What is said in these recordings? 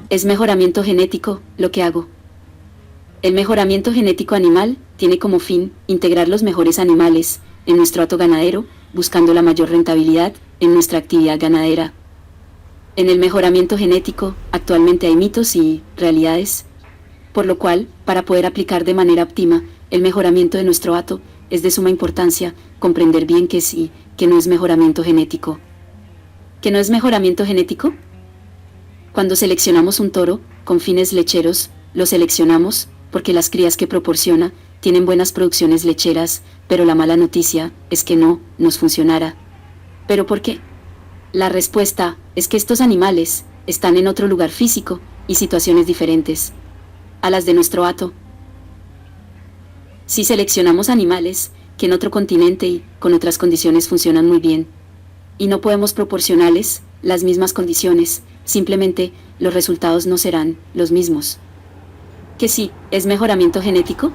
Es mejoramiento genético lo que hago. El mejoramiento genético animal tiene como fin integrar los mejores animales en nuestro hato ganadero, buscando la mayor rentabilidad en nuestra actividad ganadera. En el mejoramiento genético, actualmente hay mitos y realidades, por lo cual, para poder aplicar de manera óptima el mejoramiento de nuestro hato, es de suma importancia comprender bien qué sí, qué no es mejoramiento genético. ¿Qué no es mejoramiento genético? Cuando seleccionamos un toro con fines lecheros, lo seleccionamos porque las crías que proporciona tienen buenas producciones lecheras, pero la mala noticia es que no nos funcionará. ¿Pero por qué? La respuesta es que estos animales están en otro lugar físico y situaciones diferentes a las de nuestro hato. Si seleccionamos animales que en otro continente y con otras condiciones funcionan muy bien, y no podemos proporcionarles las mismas condiciones, simplemente los resultados no serán los mismos. ¿Qué sí es mejoramiento genético?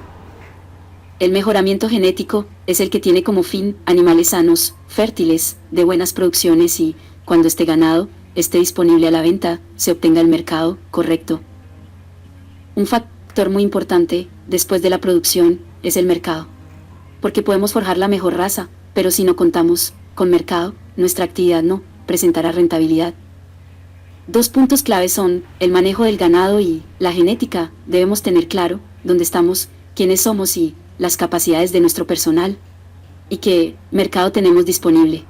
El mejoramiento genético es el que tiene como fin animales sanos, fértiles, de buenas producciones y, cuando este ganado esté disponible a la venta, se obtenga el mercado correcto. Un factor muy importante, después de la producción, es el mercado. Porque podemos forjar la mejor raza, pero si no contamos con mercado, nuestra actividad no presentará rentabilidad. Dos puntos claves son el manejo del ganado y la genética. Debemos tener claro dónde estamos, quiénes somos y las capacidades de nuestro personal, y qué mercado tenemos disponible.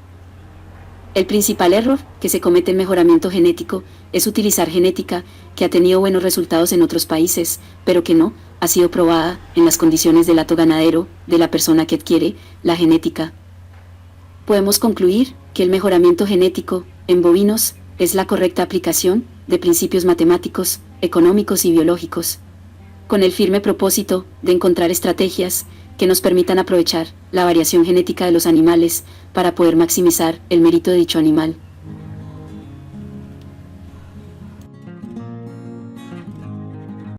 El principal error que se comete en mejoramiento genético es utilizar genética que ha tenido buenos resultados en otros países, pero que no ha sido probada en las condiciones del hato ganadero de la persona que adquiere la genética. Podemos concluir que el mejoramiento genético en bovinos es la correcta aplicación de principios matemáticos, económicos y biológicos, con el firme propósito de encontrar estrategias que nos permitan aprovechar la variación genética de los animales para poder maximizar el mérito de dicho animal.